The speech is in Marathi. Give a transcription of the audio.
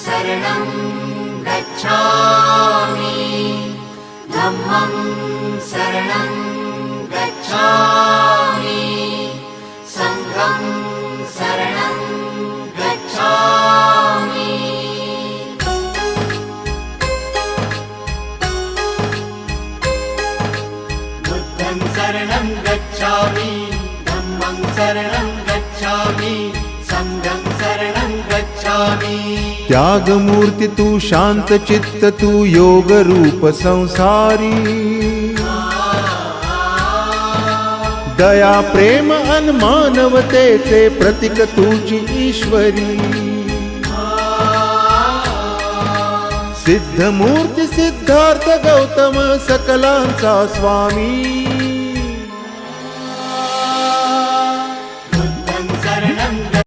शरणं गच्छामि धम्मं शरणं गच्छामि संघं शरणं गच्छामि बुद्धं शरणं गच्छामि धम्मं शरणं गच्छामि संघं शरणं गच्छामि। त्यागमूर्ती तू शांत चित्त तू योग रूप संसारी दया प्रेम अन मानवतेचे प्रतीक तुझी ईश्वरी सिद्धमूर्ती सिद्धार्थ गौतम सकलांचा स्वामी